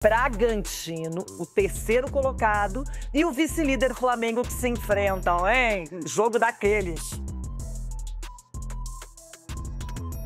Bragantino, o terceiro colocado, e o vice-líder Flamengo que se enfrentam, hein? Jogo daqueles.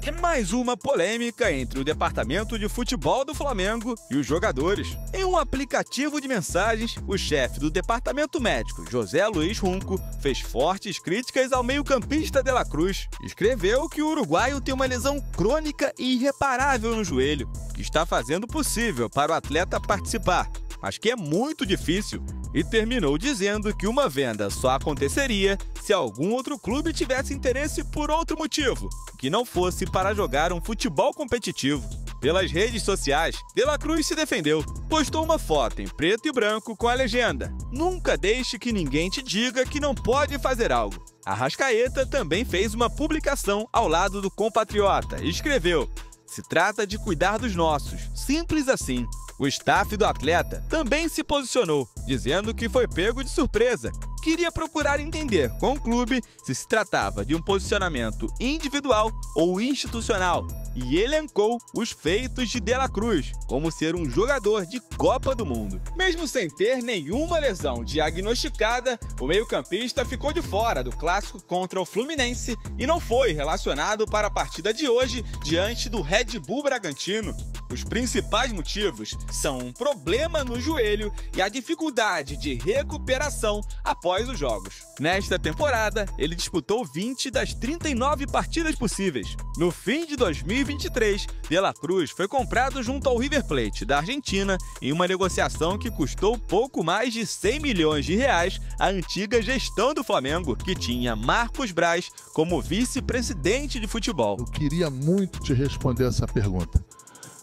É mais uma polêmica entre o departamento de futebol do Flamengo e os jogadores. Em um aplicativo de mensagens, o chefe do departamento médico, José Luiz Runco, fez fortes críticas ao meio-campista De La Cruz. Escreveu que o uruguaio tem uma lesão crônica e irreparável no joelho, que está fazendo o possível para o atleta participar, mas que é muito difícil. E terminou dizendo que uma venda só aconteceria se algum outro clube tivesse interesse por outro motivo, que não fosse para jogar um futebol competitivo. Pelas redes sociais, De La Cruz se defendeu. Postou uma foto em preto e branco com a legenda: "Nunca deixe que ninguém te diga que não pode fazer algo". Arrascaeta também fez uma publicação ao lado do compatriota e escreveu: "Se trata de cuidar dos nossos, simples assim". O staff do atleta também se posicionou, dizendo que foi pego de surpresa. Queria procurar entender com o clube se tratava de um posicionamento individual ou institucional, e elencou os feitos de De La Cruz, como ser um jogador de Copa do Mundo. Mesmo sem ter nenhuma lesão diagnosticada, o meio-campista ficou de fora do clássico contra o Fluminense e não foi relacionado para a partida de hoje diante do Red Bull Bragantino. Os principais motivos são um problema no joelho e a dificuldade de recuperação após os jogos. Nesta temporada, ele disputou 20 das 39 partidas possíveis. No fim de 2023, De La Cruz foi comprado junto ao River Plate da Argentina em uma negociação que custou pouco mais de 100 milhões de reais à antiga gestão do Flamengo, que tinha Marcos Braz como vice-presidente de futebol. Eu queria muito te responder essa pergunta,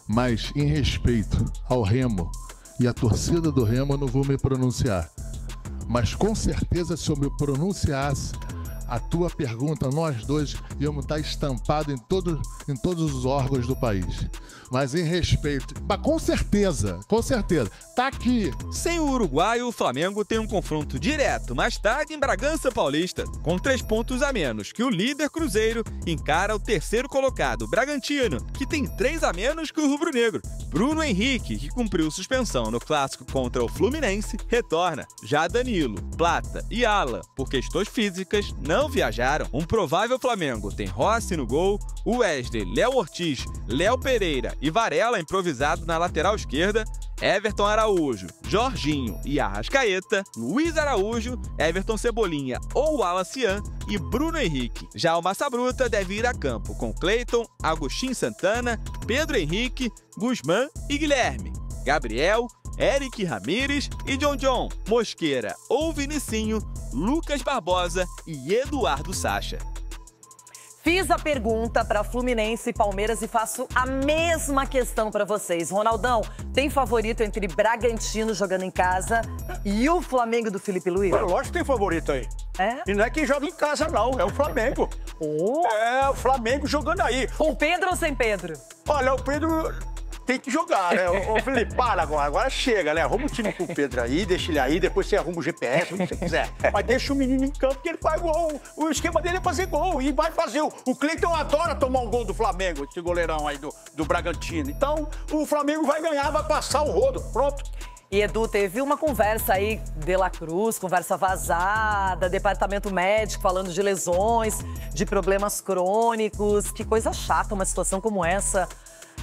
mas em respeito ao Remo e à torcida do Remo eu não vou me pronunciar. Mas com certeza, se eu me pronunciasse, a tua pergunta, nós dois íamos estar estampados em todos os órgãos do país. Mas em respeito, mas com certeza, tá aqui. Sem o uruguaio, o Flamengo tem um confronto direto mais tarde em Bragança Paulista, com 3 pontos a menos que o líder Cruzeiro encara o terceiro colocado, Bragantino, que tem 3 a menos que o rubro-negro. Bruno Henrique, que cumpriu suspensão no clássico contra o Fluminense, retorna. Já Danilo, Plata e Alan, por questões físicas, não viajaram. Um provável Flamengo tem Rossi no gol, Wesley, Léo Ortiz, Léo Pereira e Varela improvisado na lateral esquerda, Everton Araújo, Jorginho e Arrascaeta, Luiz Araújo, Everton Cebolinha ou Wallacian e Bruno Henrique. Já o Massa Bruta deve ir a campo com Cleiton, Agostinho Santana, Pedro Henrique, Guzmán e Guilherme, Gabriel, Eric Ramírez e John, Mosqueira ou Vinicinho, Lucas Barbosa e Eduardo Sacha. Fiz a pergunta para Fluminense e Palmeiras e faço a mesma questão para vocês. Ronaldão, tem favorito entre Bragantino jogando em casa e o Flamengo do Felipe Luiz? Lógico que tem favorito aí. É? E não é quem joga em casa, não. É o Flamengo. Oh. É o Flamengo jogando aí. Com Pedro ou sem Pedro? Olha, o Pedro tem que jogar, né? Ô, Felipe, para agora. Agora chega, né? Arruma o time com o Pedro aí, deixa ele aí, depois você arruma o GPS, o que você quiser. Mas deixa o menino em campo que ele faz gol. O esquema dele é fazer gol e vai fazer. O Cleiton adora tomar um gol do Flamengo, esse goleirão aí do Bragantino. Então, o Flamengo vai ganhar, vai passar o rodo. Pronto. E, Edu, teve uma conversa aí, De La Cruz, conversa vazada, departamento médico falando de lesões, de problemas crônicos. Que coisa chata uma situação como essa.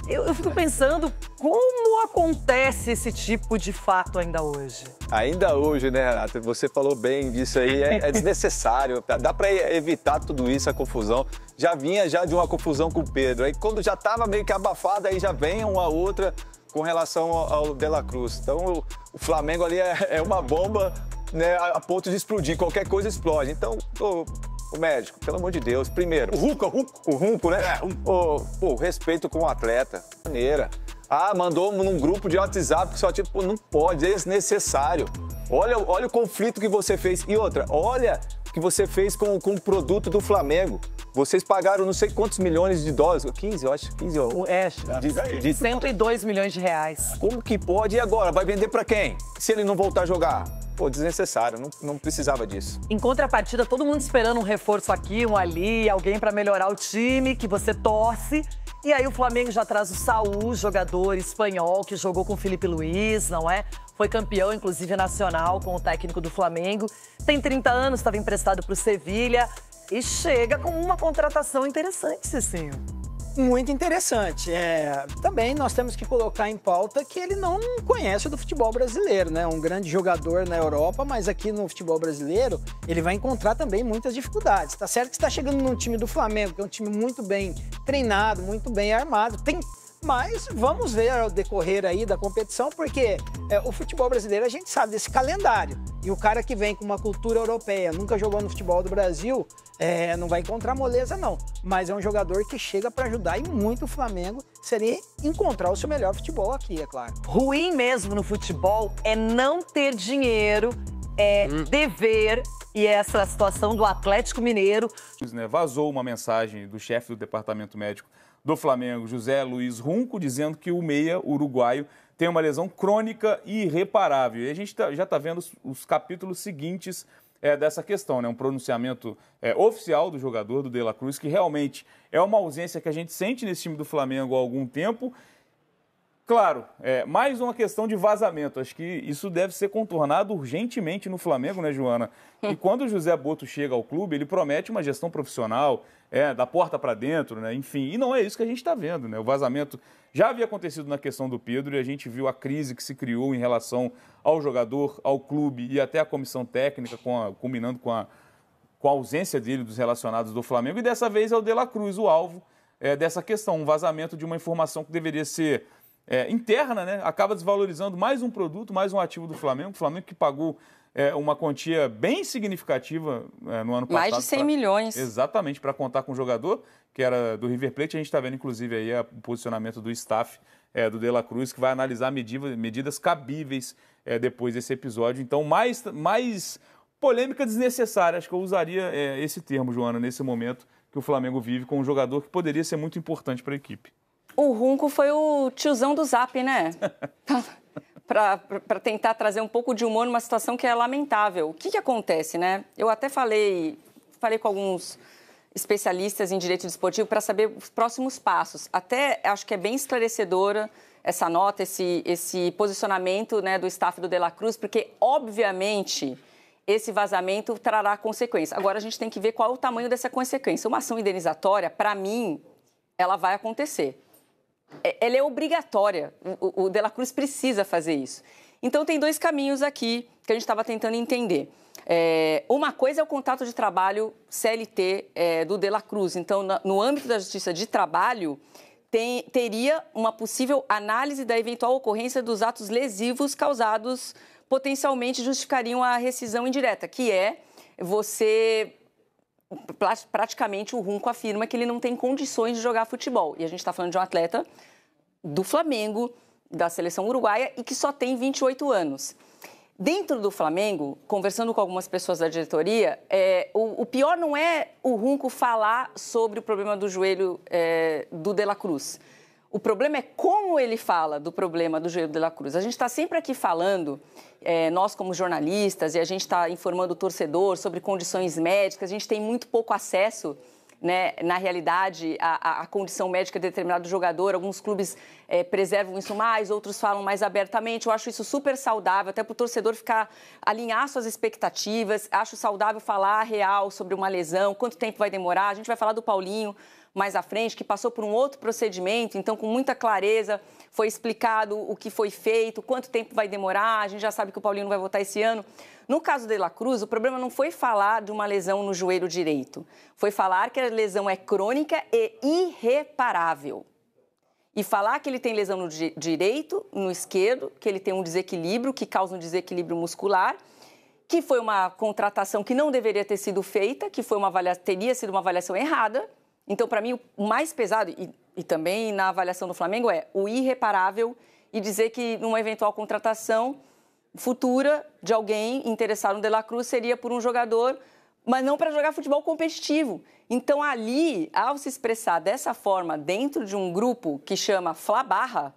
Eu fico pensando como acontece esse tipo de fato ainda hoje. Ainda hoje, né, Renata? Você falou bem disso aí, é desnecessário. Dá para evitar tudo isso, a confusão. Já vinha de uma confusão com o Pedro. Aí quando já estava meio que abafada, aí já vem uma outra com relação ao De La Cruz. Então o Flamengo ali é uma bomba, né, a ponto de explodir. Qualquer coisa explode. Então, o médico, pelo amor de Deus, primeiro. O Runco, né? Pô, respeito com o atleta. Maneira. Ah, mandou num grupo de WhatsApp que só tipo, não pode, é desnecessário. Olha o conflito que você fez. E outra, olha o que você fez com o produto do Flamengo. Vocês pagaram não sei quantos milhões de dólares, 15, eu acho, 15 ou... De 102 milhões de reais. Como que pode? E agora? Vai vender pra quem? Se ele não voltar a jogar? Pô, desnecessário, não precisava disso. Em contrapartida, todo mundo esperando um reforço aqui, um ali, alguém pra melhorar o time, que você torce. E aí o Flamengo já traz o Saúl, jogador espanhol que jogou com o Felipe Luiz, não é? Foi campeão, inclusive, nacional com o técnico do Flamengo. Tem 30 anos, estava emprestado para o Sevilha e chega com uma contratação interessante, Cicinho. Muito interessante. Também nós temos que colocar em pauta que ele não conhece do futebol brasileiro, né? Um grande jogador na Europa, mas aqui no futebol brasileiro ele vai encontrar também muitas dificuldades. Tá certo que está chegando num time do Flamengo, que é um time muito bem treinado, muito bem armado. Mas vamos ver ao decorrer aí da competição, porque o futebol brasileiro a gente sabe desse calendário. E o cara que vem com uma cultura europeia, nunca jogou no futebol do Brasil, não vai encontrar moleza, não. Mas é um jogador que chega para ajudar e muito o Flamengo seria encontrar o seu melhor futebol aqui, é claro. Ruim mesmo no futebol é não ter dinheiro, dever, e essa situação do Atlético Mineiro. Vazou uma mensagem do chefe do departamento médico do Flamengo, José Luiz Runco, dizendo que o meia uruguaio tem uma lesão crônica e irreparável. E a gente já está vendo os capítulos seguintes dessa questão, né? Um pronunciamento oficial do jogador, do De La Cruz, que realmente é uma ausência que a gente sente nesse time do Flamengo há algum tempo. Claro, mais uma questão de vazamento. Acho que isso deve ser contornado urgentemente no Flamengo, né, Joana? E quando o José Botto chega ao clube, ele promete uma gestão profissional, da porta para dentro, né? Enfim, e não é isso que a gente está vendo, né? O vazamento já havia acontecido na questão do Pedro e a gente viu a crise que se criou em relação ao jogador, ao clube e até à comissão técnica, culminando com a ausência dele dos relacionados do Flamengo. E dessa vez é o De La Cruz o alvo dessa questão, um vazamento de uma informação que deveria ser interna, né? Acaba desvalorizando mais um produto, mais um ativo do Flamengo. O Flamengo que pagou uma quantia bem significativa no ano passado. Mais de 100 milhões. Exatamente, para contar com o jogador, que era do River Plate. A gente está vendo, inclusive, aí o posicionamento do staff do De La Cruz, que vai analisar medidas cabíveis depois desse episódio. Então, mais polêmica desnecessária. Acho que eu usaria esse termo, Joana, nesse momento que o Flamengo vive com um jogador que poderia ser muito importante para a equipe. O Runco foi o tiozão do Zap, né? Para tentar trazer um pouco de humor numa situação que é lamentável. O que acontece, né? Eu até falei com alguns especialistas em direito desportivo para saber os próximos passos. Até acho que é bem esclarecedora essa nota, esse posicionamento, né, do staff do De La Cruz, porque, obviamente, esse vazamento trará consequências. Agora, a gente tem que ver qual é o tamanho dessa consequência. Uma ação indenizatória, para mim, ela vai acontecer. Ela é obrigatória, o De La Cruz precisa fazer isso. Então, tem dois caminhos aqui que a gente estava tentando entender. Uma coisa é o contrato de trabalho CLT do De La Cruz. Então, no âmbito da Justiça de Trabalho, teria uma possível análise da eventual ocorrência dos atos lesivos causados, potencialmente justificariam a rescisão indireta, que é você... Praticamente o Runco afirma que ele não tem condições de jogar futebol. E a gente está falando de um atleta do Flamengo, da seleção uruguaia, e que só tem 28 anos. Dentro do Flamengo, conversando com algumas pessoas da diretoria, o pior não é o Runco falar sobre o problema do joelho do De La Cruz. O problema é como ele fala do problema do joelho do De La Cruz. A gente está sempre aqui falando, nós como jornalistas, e a gente está informando o torcedor sobre condições médicas, a gente tem muito pouco acesso, né, na realidade, à condição médica de determinado jogador. Alguns clubes preservam isso mais, outros falam mais abertamente. Eu acho isso super saudável, até para o torcedor alinhar suas expectativas. Acho saudável falar real sobre uma lesão, quanto tempo vai demorar. A gente vai falar do Paulinho mais à frente, que passou por um outro procedimento, então com muita clareza foi explicado o que foi feito, quanto tempo vai demorar, a gente já sabe que o Paulinho não vai voltar esse ano. No caso do De La Cruz, o problema não foi falar de uma lesão no joelho direito, foi falar que a lesão é crônica e irreparável. E falar que ele tem lesão no direito, no esquerdo, que ele tem um desequilíbrio, que causa um desequilíbrio muscular, que foi uma contratação que não deveria ter sido feita, que teria sido uma avaliação errada. Então, para mim, o mais pesado, e também na avaliação do Flamengo, é o irreparável e dizer que numa eventual contratação futura de alguém interessado no De La Cruz seria por um jogador, mas não para jogar futebol competitivo. Então, ali, ao se expressar dessa forma dentro de um grupo que chama Fla-Barra,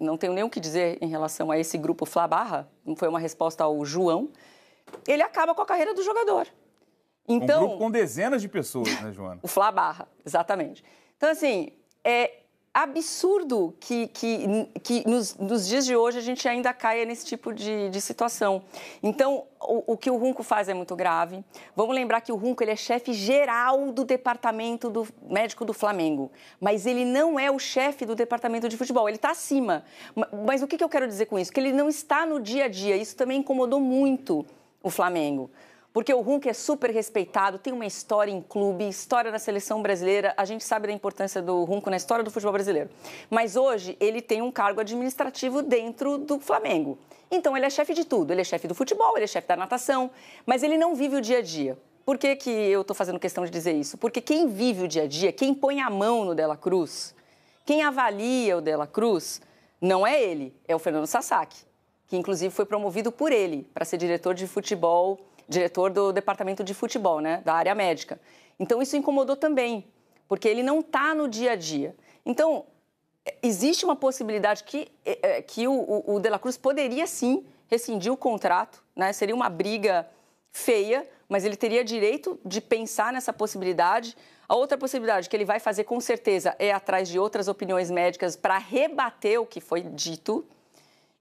não tenho nem o que dizer em relação a esse grupo Fla-Barra, não foi uma resposta ao João, ele acaba com a carreira do jogador. Então, um grupo com dezenas de pessoas, né, Joana? O Fla Barra, exatamente. Então, assim, é absurdo que nos dias de hoje a gente ainda caia nesse tipo de situação. Então, o que o Runco faz é muito grave. Vamos lembrar que o Runco ele é chefe geral do departamento médico do Flamengo, mas ele não é o chefe do departamento de futebol, ele está acima. Mas o que eu quero dizer com isso? Que ele não está no dia a dia. Isso também incomodou muito o Flamengo. Porque o Runco é super respeitado, tem uma história em clube, história na seleção brasileira. A gente sabe da importância do Runco na história do futebol brasileiro. Mas hoje ele tem um cargo administrativo dentro do Flamengo. Então ele é chefe de tudo. Ele é chefe do futebol, ele é chefe da natação, mas ele não vive o dia a dia. Por que eu estou fazendo questão de dizer isso? Porque quem vive o dia a dia, quem põe a mão no Dela Cruz, quem avalia o Dela Cruz, não é ele, é o Fernando Sasaki, que inclusive foi promovido por ele para ser diretor de futebol, diretor do departamento de futebol, né, da área médica. Então, isso incomodou também, porque ele não está no dia a dia. Então, existe uma possibilidade que o De La Cruz poderia, sim, rescindir o contrato, né? Seria uma briga feia, mas ele teria direito de pensar nessa possibilidade. A outra possibilidade que ele vai fazer, com certeza, é atrás de outras opiniões médicas para rebater o que foi dito.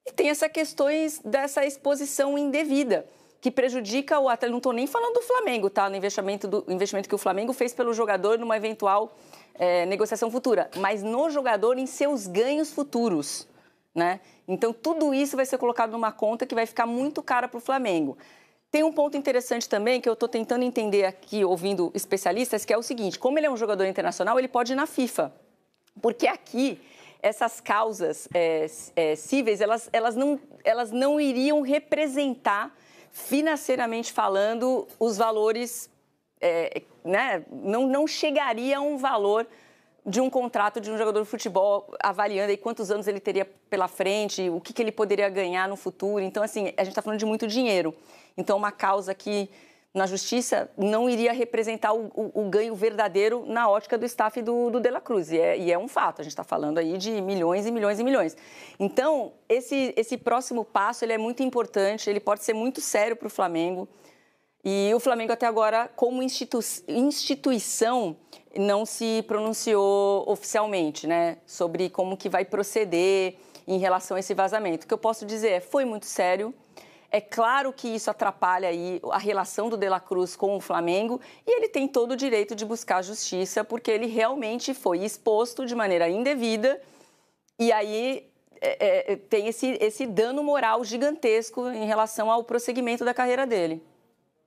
E tem essas questões dessa exposição indevida, que prejudica o atleta. Não estou nem falando do Flamengo, tá? No investimento que o Flamengo fez pelo jogador numa eventual negociação futura, mas no jogador em seus ganhos futuros, né? Então, tudo isso vai ser colocado numa conta que vai ficar muito cara para o Flamengo. Tem um ponto interessante também que eu estou tentando entender aqui, ouvindo especialistas, que é o seguinte: como ele é um jogador internacional, ele pode ir na FIFA. Porque aqui, essas causas cíveis, elas não iriam representar, financeiramente falando, os valores, né? Não chegaria a um valor de um contrato de um jogador de futebol, avaliando aí quantos anos ele teria pela frente, o que ele poderia ganhar no futuro. Então, assim, a gente está falando de muito dinheiro. Então, uma causa que, na justiça, não iria representar o ganho verdadeiro na ótica do staff do De La Cruz. E é um fato, a gente está falando aí de milhões e milhões e milhões. Então, esse próximo passo ele é muito importante, ele pode ser muito sério para o Flamengo. E o Flamengo, até agora, como instituição, não se pronunciou oficialmente, né, sobre como que vai proceder em relação a esse vazamento. O que eu posso dizer é, foi muito sério. É claro que isso atrapalha aí a relação do De La Cruz com o Flamengo e ele tem todo o direito de buscar justiça porque ele realmente foi exposto de maneira indevida e aí tem esse dano moral gigantesco em relação ao prosseguimento da carreira dele.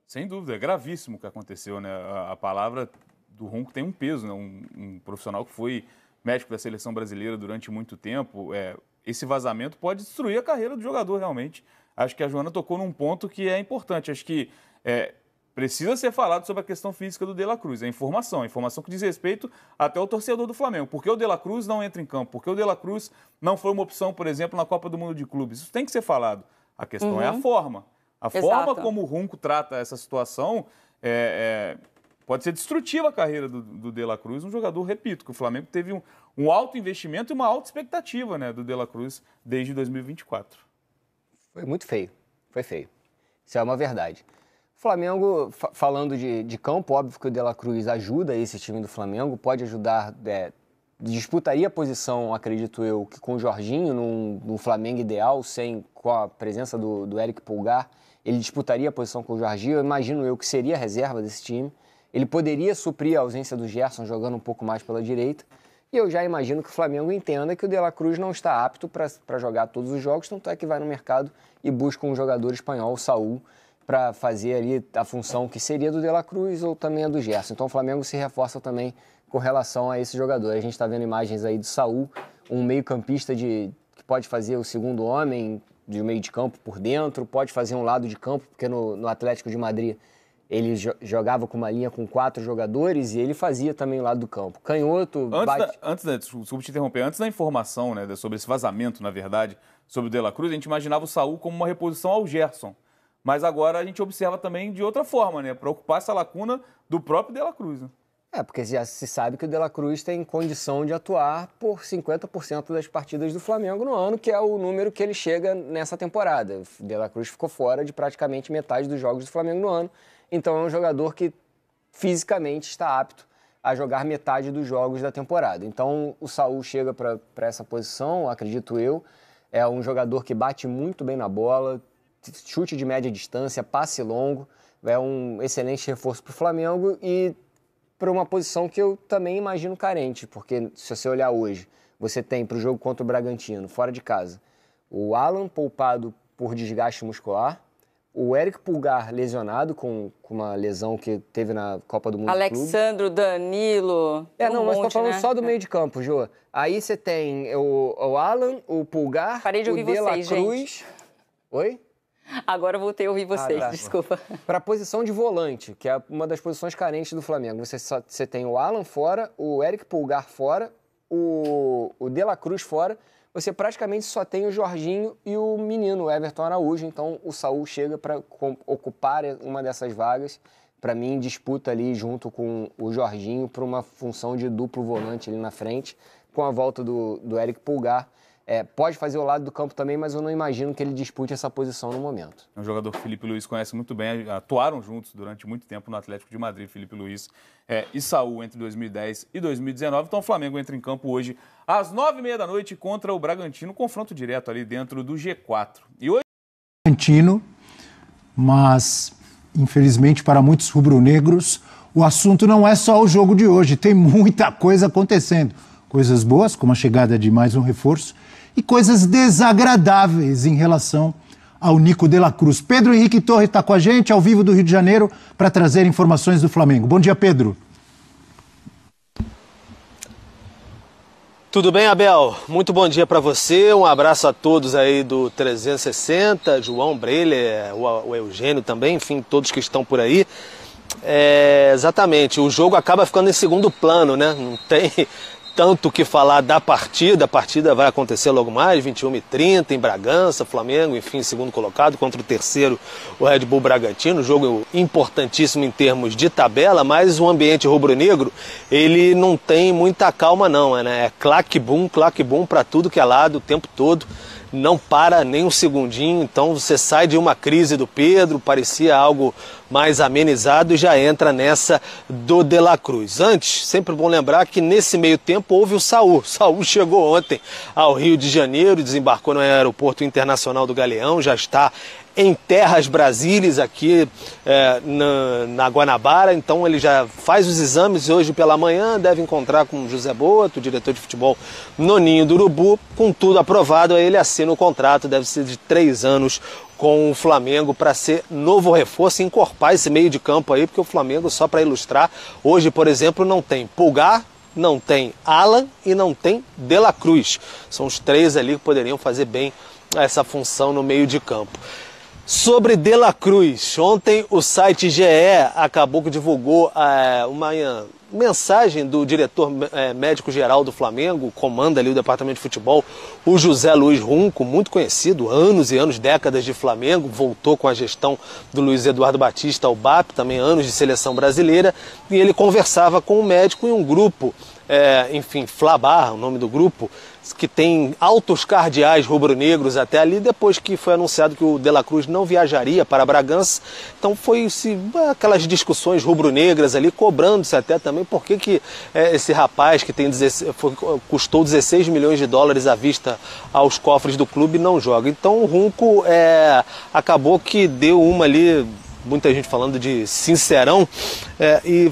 Sem dúvida, é gravíssimo o que aconteceu, né? A palavra do Runco tem um peso, né? Um profissional que foi médico da seleção brasileira durante muito tempo. Esse vazamento pode destruir a carreira do jogador realmente. Acho que a Joana tocou num ponto que é importante. Acho que precisa ser falado sobre a questão física do De La Cruz. A informação que diz respeito até ao torcedor do Flamengo. Por que o De La Cruz não entra em campo? Por que o De La Cruz não foi uma opção, por exemplo, na Copa do Mundo de Clubes? Isso tem que ser falado. A questão é a forma. A forma como o Runco trata essa situação pode ser destrutiva a carreira do De La Cruz. Um jogador, repito, que o Flamengo teve um alto investimento e uma alta expectativa, né, do De La Cruz desde 2024. Foi muito feio, foi feio. Isso é uma verdade. O Flamengo, falando de campo, óbvio que o De La Cruz ajuda esse time do Flamengo, pode ajudar, disputaria a posição, acredito eu, que com o Jorginho, num Flamengo ideal, com a presença do Eric Pulgar, ele disputaria a posição com o Jorginho, eu imagino eu que seria a reserva desse time. Ele poderia suprir a ausência do Gerson jogando um pouco mais pela direita. E eu já imagino que o Flamengo entenda que o De La Cruz não está apto para jogar todos os jogos, tanto é que vai no mercado e busca um jogador espanhol, o Saúl, para fazer ali a função que seria do De La Cruz ou também a do Gerson. Então o Flamengo se reforça também com relação a esse jogador. A gente está vendo imagens aí do Saúl, um meio-campista que pode fazer o segundo homem de meio de campo por dentro, pode fazer um lado de campo, porque no Atlético de Madrid ele jogava com uma linha com 4 jogadores e ele fazia também o lado do campo. Canhoto... Desculpa te interromper, antes da informação, né, sobre esse vazamento, na verdade, sobre o De La Cruz, a gente imaginava o Saúl como uma reposição ao Gerson. Mas agora a gente observa também de outra forma, né, para ocupar essa lacuna do próprio De La Cruz. Né? Porque já se sabe que o De La Cruz tem condição de atuar por 50% das partidas do Flamengo no ano, que é o número que ele chega nessa temporada. O De La Cruz ficou fora de praticamente metade dos jogos do Flamengo no ano. Então é um jogador que fisicamente está apto a jogar metade dos jogos da temporada. Então, o Saúl chega para essa posição, acredito eu. É um jogador que bate muito bem na bola, chute de média distância, passe longo. É um excelente reforço para o Flamengo e para uma posição que eu também imagino carente, porque se você olhar hoje, você tem para o jogo contra o Bragantino, fora de casa, o Alan poupado por desgaste muscular, o Eric Pulgar lesionado com uma lesão que teve na Copa do Mundo Alexandro, Danilo... não, mas tô falando só do meio de campo, Jô. Aí você tem o Alan, o Pulgar, Parei de ouvir o De La vocês, Cruz... gente. Oi? Agora eu voltei a ouvir vocês, tá. desculpa. Para a posição de volante, que é uma das posições carentes do Flamengo, você tem o Alan fora, o Eric Pulgar fora, o De La Cruz fora, você praticamente só tem o Jorginho e o menino, o Everton Araújo. Então, o Saúl chega para ocupar uma dessas vagas. Para mim, disputa ali junto com o Jorginho por uma função de duplo volante ali na frente, com a volta do Eric Pulgar. Pode fazer o lado do campo também, mas eu não imagino que ele dispute essa posição no momento. O jogador Felipe Luiz conhece muito bem, atuaram juntos durante muito tempo no Atlético de Madrid, Felipe Luiz e Saúl entre 2010 e 2019. Então o Flamengo entra em campo hoje às 9h30 da noite contra o Bragantino, confronto direto ali dentro do G4. E hoje... Bragantino, mas infelizmente para muitos rubro-negros, o assunto não é só o jogo de hoje, tem muita coisa acontecendo. Coisas boas, como a chegada de mais um reforço, e coisas desagradáveis em relação ao Nico de la Cruz. Pedro Henrique Torre está com a gente, ao vivo do Rio de Janeiro, para trazer informações do Flamengo. Bom dia, Pedro. Tudo bem, Abel? Muito bom dia para você, um abraço a todos aí do 360, João Breler, o Eugênio também, enfim, todos que estão por aí. Exatamente, o jogo acaba ficando em segundo plano, né? Não tem tanto o que falar da partida. A partida vai acontecer logo mais, 21h30, em Bragança, Flamengo, enfim, segundo colocado, contra o terceiro, o Red Bull Bragantino. Jogo importantíssimo em termos de tabela, mas o ambiente rubro-negro, ele não tem muita calma não, né? É claque-bum para tudo que é lado o tempo todo. Não para nem um segundinho, então você sai de uma crise do Pedro, parecia algo mais amenizado e já entra nessa do De La Cruz. Antes, sempre bom lembrar que nesse meio tempo houve o Saúl. Saúl chegou ontem ao Rio de Janeiro, desembarcou no Aeroporto Internacional do Galeão, já está em terras brasílias aqui na Guanabara, então ele já faz os exames hoje pela manhã, deve encontrar com o José Boto, o diretor de futebol no Ninho do Urubu, com tudo aprovado, aí ele assina o contrato, deve ser de 3 anos com o Flamengo para ser novo reforço e encorpar esse meio de campo aí, porque o Flamengo, só para ilustrar, hoje, por exemplo, não tem Pulgar, não tem Alan e não tem De La Cruz. São os 3 ali que poderiam fazer bem essa função no meio de campo. Sobre De La Cruz, ontem o site GE acabou que divulgou uma mensagem do diretor médico-geral do Flamengo, comanda ali o departamento de futebol, o José Luiz Runco, muito conhecido, anos e anos, décadas de Flamengo, voltou com a gestão do Luiz Eduardo Batista ao BAP, também anos de seleção brasileira, e ele conversava com o médico em um grupo, enfim, Flabar, o nome do grupo, que tem altos cardeais rubro-negros até ali, depois que foi anunciado que o De La Cruz não viajaria para Bragança. Então foi aquelas discussões rubro-negras ali, cobrando-se até também por que esse rapaz que custou 16 milhões de dólares à vista aos cofres do clube não joga. Então o Runco acabou que deu uma ali, muita gente falando de sincerão, e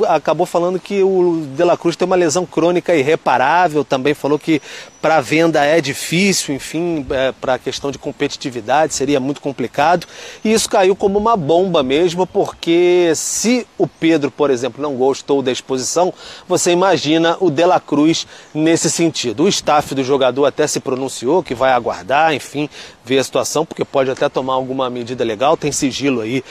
acabou falando que o De La Cruz tem uma lesão crônica irreparável, também falou que para venda é difícil, enfim, para a questão de competitividade seria muito complicado, e isso caiu como uma bomba mesmo, porque se o Pedro, por exemplo, não gostou da exposição, você imagina o De La Cruz nesse sentido. O staff do jogador até se pronunciou que vai aguardar, enfim, ver a situação, porque pode até tomar alguma medida legal, tem sigilo aí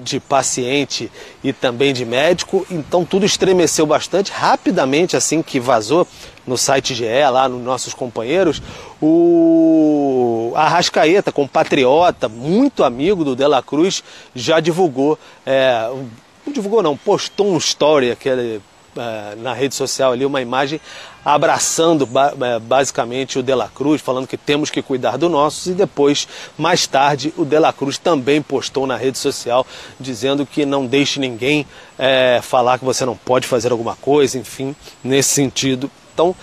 de paciente e também de médico, então tudo estremeceu bastante. Rapidamente, assim que vazou no site GE, lá nos nossos companheiros, o Arrascaeta, compatriota, muito amigo do De La Cruz, já divulgou, não divulgou não, postou um story na rede social ali, uma imagem abraçando basicamente o De La Cruz, falando que temos que cuidar do nosso, e depois, mais tarde, o De La Cruz também postou na rede social dizendo que não deixe ninguém falar que você não pode fazer alguma coisa, enfim, nesse sentido. Então,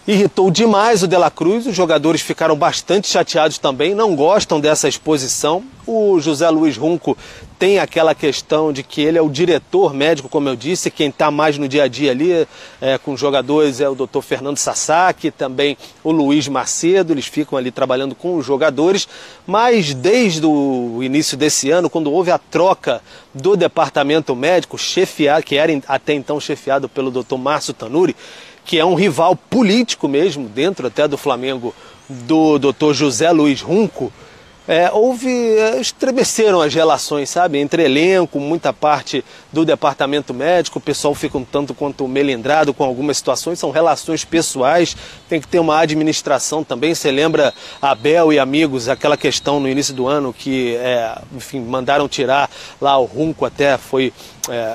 irritou demais o De La Cruz, os jogadores ficaram bastante chateados também, não gostam dessa exposição. O José Luiz Junco tem aquela questão de que ele é o diretor médico, como eu disse, quem está mais no dia a dia ali com os jogadores é o Dr. Fernando Sasaki, também o Luiz Macedo, eles ficam ali trabalhando com os jogadores, mas desde o início desse ano, quando houve a troca do departamento médico, que era até então chefiado pelo Dr. Márcio Tanuri, que é um rival político mesmo, dentro até do Flamengo, do Dr. José Luiz Junco, estremeceram as relações, sabe, entre elenco, muita parte do departamento médico, o pessoal fica um tanto quanto melindrado com algumas situações, são relações pessoais, tem que ter uma administração também. Você lembra, Abel e amigos, aquela questão no início do ano que, enfim, mandaram tirar lá o Junco, até foi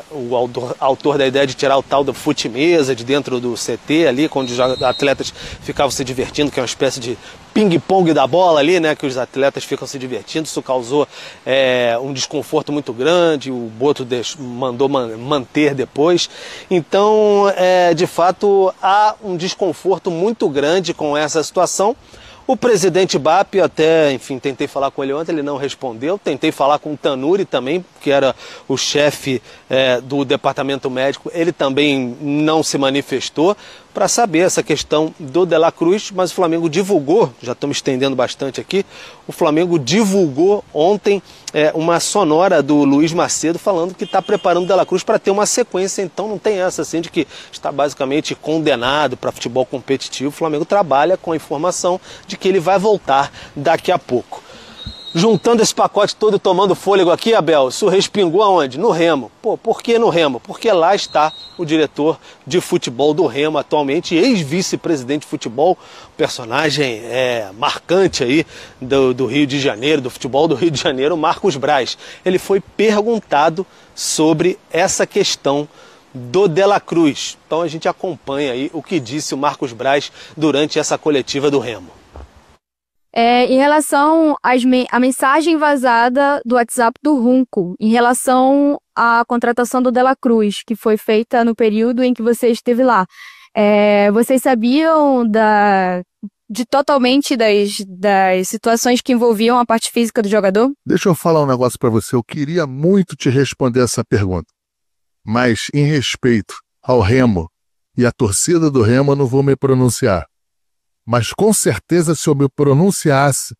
o autor da ideia de tirar o tal do fute-mesa de dentro do CT ali, onde os atletas ficavam se divertindo, que é uma espécie de ping-pong da bola ali, né, que os atletas ficam se divertindo. Isso causou um desconforto muito grande, o Boto mandou manter depois. Então, de fato, há um desconforto muito grande com essa situação. O presidente BAP, até, enfim, tentei falar com ele ontem, ele não respondeu. Tentei falar com o Tanuri também, que era o chefe do departamento médico, ele também não se manifestou para saber essa questão do De La Cruz, mas o Flamengo divulgou, já estamos estendendo bastante aqui, o Flamengo divulgou ontem uma sonora do Luiz Macedo falando que está preparando o De La Cruz para ter uma sequência, então não tem essa assim de que está basicamente condenado para futebol competitivo. O Flamengo trabalha com a informação de que ele vai voltar daqui a pouco. Juntando esse pacote todo, tomando fôlego aqui, Abel, isso respingou aonde? No Remo. Pô, por que no Remo? Porque lá está o diretor de futebol do Remo atualmente, ex-vice-presidente de futebol, personagem marcante aí do Rio de Janeiro, do futebol do Rio de Janeiro, Marcos Braz. Ele foi perguntado sobre essa questão do De La Cruz. Então a gente acompanha aí o que disse o Marcos Braz durante essa coletiva do Remo. Em relação à mensagem vazada do WhatsApp do Junco, em relação à contratação do De La Cruz, que foi feita no período em que você esteve lá, vocês sabiam totalmente das situações que envolviam a parte física do jogador? Deixa eu falar um negócio para você. Eu queria muito te responder essa pergunta, mas em respeito ao Remo e à torcida do Remo, eu não vou me pronunciar. Mas com certeza, se eu me pronunciasse,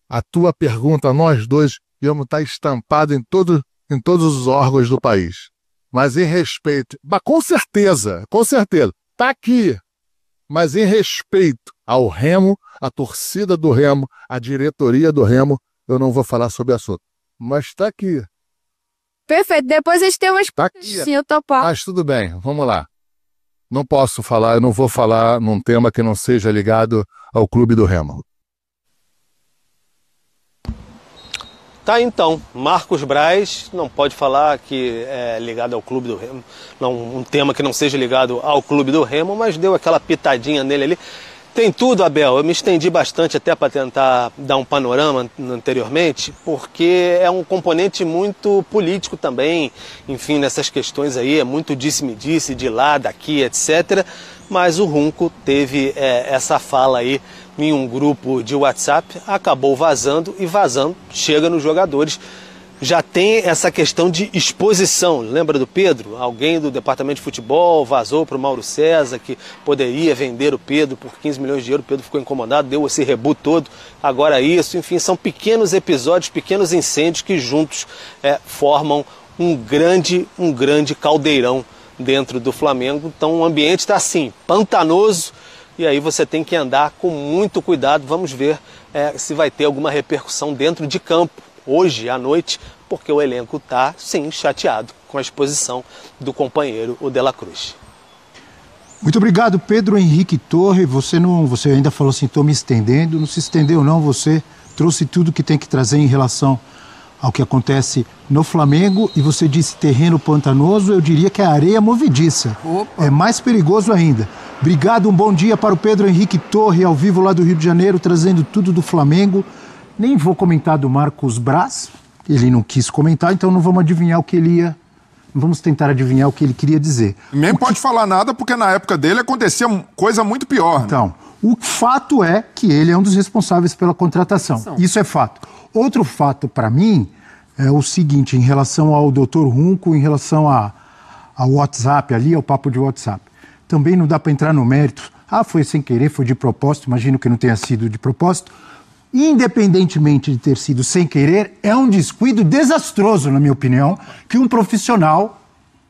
a tua pergunta, nós dois íamos estar estampados em todos os órgãos do país. Mas em respeito, com certeza, está aqui. Mas em respeito ao Remo, à torcida do Remo, à diretoria do Remo, eu não vou falar sobre o assunto. Mas está aqui. Perfeito, depois a gente tem umas... Tá aqui. Sim, eu topar. Mas tudo bem, vamos lá. Não posso falar, eu não vou falar num tema que não seja ligado ao Clube do Remo. Tá, então, Marcos Braz não pode falar que é ligado ao Clube do Remo, um tema que não seja ligado ao Clube do Remo, mas deu aquela pitadinha nele ali. Tem tudo, Abel, eu me estendi bastante até para tentar dar um panorama anteriormente, porque é um componente muito político também, enfim, nessas questões aí, é muito disse-me-disse, de lá, daqui, etc. Mas o Junco teve essa fala aí em um grupo de WhatsApp, acabou vazando e vazando, chega nos jogadores. Já tem essa questão de exposição. Lembra do Pedro? Alguém do departamento de futebol vazou para o Mauro César que poderia vender o Pedro por 15 milhões de euros. O Pedro ficou incomodado, deu esse rebu todo. Agora isso, enfim, são pequenos episódios, pequenos incêndios que juntos formam um grande caldeirão dentro do Flamengo. Então o ambiente está assim, pantanoso, e aí você tem que andar com muito cuidado. Vamos ver se vai ter alguma repercussão dentro de campo hoje à noite, porque o elenco está, sim, chateado com a exposição do companheiro, o De La Cruz. Muito obrigado, Pedro Henrique Torre. Você ainda falou assim, estou me estendendo. Não se estendeu, não. Você trouxe tudo que tem que trazer em relação ao que acontece no Flamengo. E você disse terreno pantanoso, eu diria que é areia movediça. Opa. É mais perigoso ainda. Obrigado, um bom dia para o Pedro Henrique Torre, ao vivo lá do Rio de Janeiro, trazendo tudo do Flamengo. Nem vou comentar do Marcos Braz, ele não quis comentar, então não vamos adivinhar o que ele ia... Vamos tentar adivinhar o que ele queria dizer. Nem pode falar nada, porque na época dele acontecia coisa muito pior. Né? Então, o fato é que ele é um dos responsáveis pela contratação. Isso é fato. Outro fato, para mim, é o seguinte, em relação ao Dr. Runco, em relação ao WhatsApp ali, ao papo de WhatsApp. Também não dá para entrar no mérito. Foi sem querer, foi de propósito, imagino que não tenha sido de propósito. Independentemente de ter sido sem querer, é um descuido desastroso, na minha opinião, que um profissional,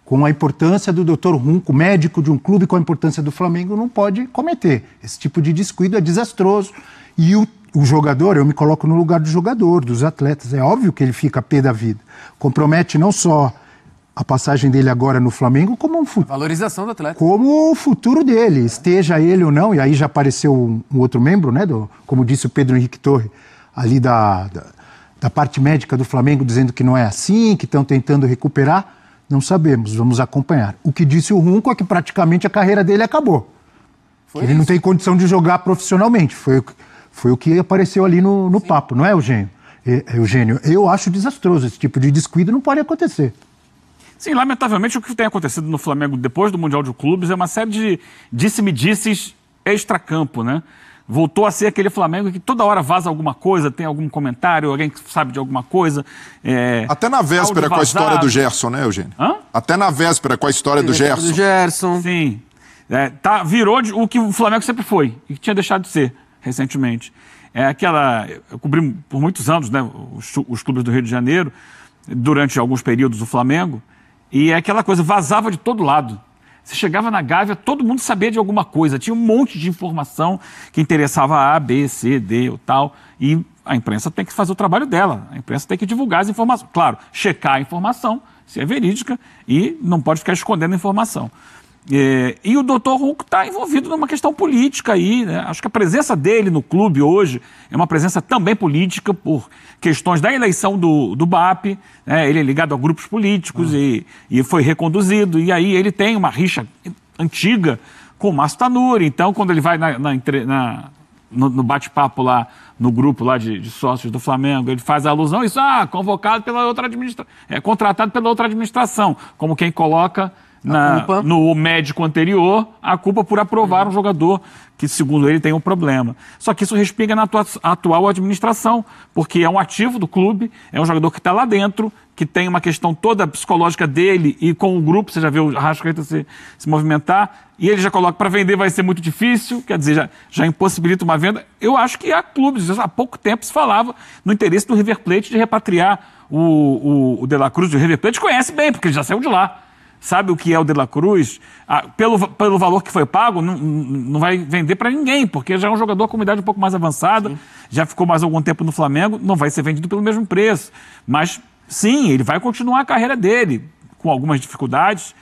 com a importância do Dr. Runco, médico de um clube com a importância do Flamengo, não pode cometer. Esse tipo de descuido é desastroso. E o jogador, eu me coloco no lugar do jogador, dos atletas, é óbvio que ele fica pé da vida. Compromete não só a passagem dele agora no Flamengo, como um futuro. Valorização do atleta. Como o futuro dele, esteja ele ou não, e aí já apareceu um outro membro, né, como disse o Pedro Henrique Torre, ali da parte médica do Flamengo, dizendo que não é assim, que estão tentando recuperar. Não sabemos, vamos acompanhar. O que disse o Runco é que praticamente a carreira dele acabou. Ele não tem condição de jogar profissionalmente. Foi o que apareceu ali no papo, não é, Eugênio? Eugênio, eu acho desastroso. Esse tipo de descuido não pode acontecer. Sim, lamentavelmente o que tem acontecido no Flamengo depois do Mundial de Clubes é uma série de disse-me-disses extracampo, né? Voltou a ser aquele Flamengo que toda hora vaza alguma coisa, tem algum comentário, alguém que sabe de alguma coisa. Até na véspera com a história do Gerson, né, Eugênio? Até na véspera com a história do Gerson. Sim. Virou o que o Flamengo sempre foi e que tinha deixado de ser recentemente. Eu cobri por muitos anos, né, os clubes do Rio de Janeiro, durante alguns períodos o Flamengo, e é aquela coisa, vazava de todo lado. Você chegava na Gávea, todo mundo sabia de alguma coisa, tinha um monte de informação que interessava A, B, C, D ou tal, e a imprensa tem que fazer o trabalho dela, a imprensa tem que divulgar as informações. Claro, checar a informação, se é verídica, e não pode ficar escondendo a informação. E o Dr. Runco está envolvido numa questão política aí, né? Acho que a presença dele no clube hoje é uma presença também política por questões da eleição do BAP, né? Ele é ligado a grupos políticos e foi reconduzido, e aí ele tem uma rixa antiga com o Márcio Tanuri. Então, quando ele vai no bate-papo lá, no grupo lá de sócios do Flamengo, ele faz a alusão a isso, convocado pela outra administração, contratado pela outra administração, como quem coloca no médico anterior a culpa por aprovar um jogador que, segundo ele, tem um problema. Só que isso respinga na atual administração, porque é um ativo do clube, é um jogador que está lá dentro, que tem uma questão toda psicológica dele e com o grupo, você já viu o Arrascaeta se movimentar, e ele já coloca para vender vai ser muito difícil, quer dizer, já impossibilita uma venda. Eu acho que há clubes, há pouco tempo se falava no interesse do River Plate de repatriar o De La Cruz. O River Plate conhece bem, porque ele já saiu de lá. Sabe o que é o De La Cruz? Pelo valor que foi pago, não vai vender para ninguém, porque já é um jogador com uma idade um pouco mais avançada, já ficou mais algum tempo no Flamengo, não vai ser vendido pelo mesmo preço. Mas, sim, ele vai continuar a carreira dele, com algumas dificuldades.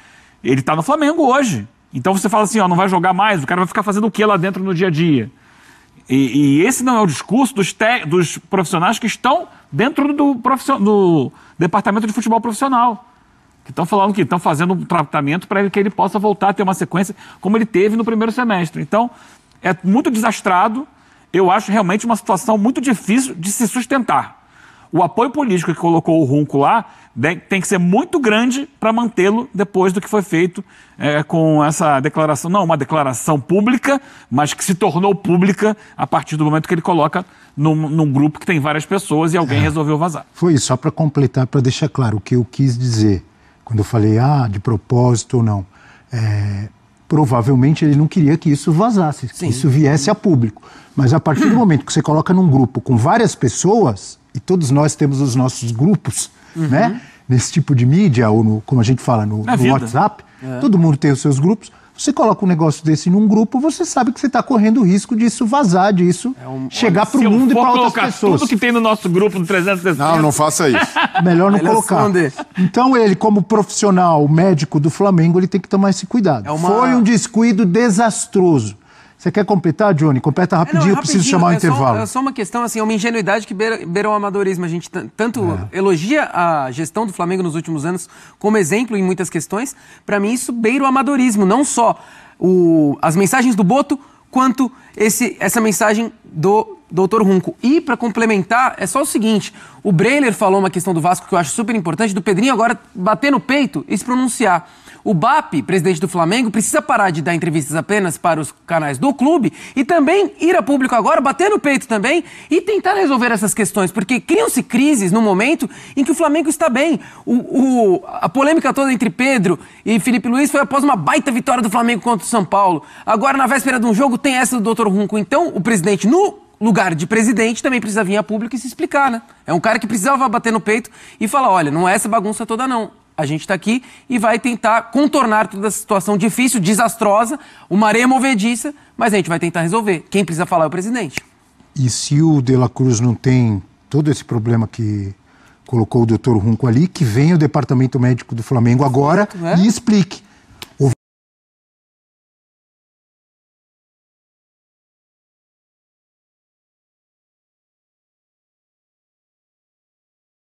Ele está no Flamengo hoje. Então você fala assim, não vai jogar mais, o cara vai ficar fazendo o que lá dentro no dia a dia? E esse não é o discurso dos profissionais que estão dentro do departamento de futebol profissional. Que estão falando que estão fazendo um tratamento para que ele possa voltar a ter uma sequência como ele teve no primeiro semestre. Então, é muito desastrado. Eu acho realmente uma situação muito difícil de se sustentar. O apoio político que colocou o Runco lá tem que ser muito grande para mantê-lo depois do que foi feito com essa declaração. Não uma declaração pública, mas que se tornou pública a partir do momento que ele coloca num grupo que tem várias pessoas e alguém resolveu vazar. Foi isso, só para completar, para deixar claro o que eu quis dizer. Quando eu falei, de propósito ou não, provavelmente ele não queria que isso vazasse, que isso viesse a público. Mas a partir do momento que você coloca num grupo com várias pessoas, e todos nós temos os nossos grupos, né? Nesse tipo de mídia, ou como a gente fala, no WhatsApp, todo mundo tem os seus grupos. Você coloca um negócio desse num grupo, você sabe que você está correndo o risco disso vazar, disso chegar para o mundo e para outras pessoas. Tudo que tem no nosso grupo, no 360. Não faça isso. Melhor não colocar. Então ele, como profissional, médico do Flamengo, ele tem que tomar esse cuidado. Foi um descuido desastroso. Você quer completar, Johnny? Completa rapidinho, eu preciso chamar o intervalo. É só uma questão, assim, é uma ingenuidade que beira o amadorismo. A gente tanto elogia a gestão do Flamengo nos últimos anos como exemplo em muitas questões. Para mim, isso beira o amadorismo. Não só as mensagens do Boto quanto essa mensagem do Dr. Runco. E, para complementar, é só o seguinte, o Breiler falou uma questão do Vasco que eu acho super importante, do Pedrinho agora bater no peito e se pronunciar. O BAP, presidente do Flamengo, precisa parar de dar entrevistas apenas para os canais do clube e também ir a público agora, bater no peito também e tentar resolver essas questões, porque criam-se crises no momento em que o Flamengo está bem. A polêmica toda entre Pedro e Felipe Luiz foi após uma baita vitória do Flamengo contra o São Paulo. Agora, na véspera de um jogo, tem essa do Dr. Runco. Então, o presidente, no lugar de presidente, também precisa vir a público e se explicar, né? É um cara que precisava bater no peito e falar, olha, não é essa bagunça toda não. A gente está aqui e vai tentar contornar toda essa situação difícil, desastrosa, uma areia movediça, mas a gente vai tentar resolver. Quem precisa falar é o presidente. E se o De La Cruz não tem todo esse problema que colocou o Dr. Runco ali, que venha o departamento médico do Flamengo agora e explique.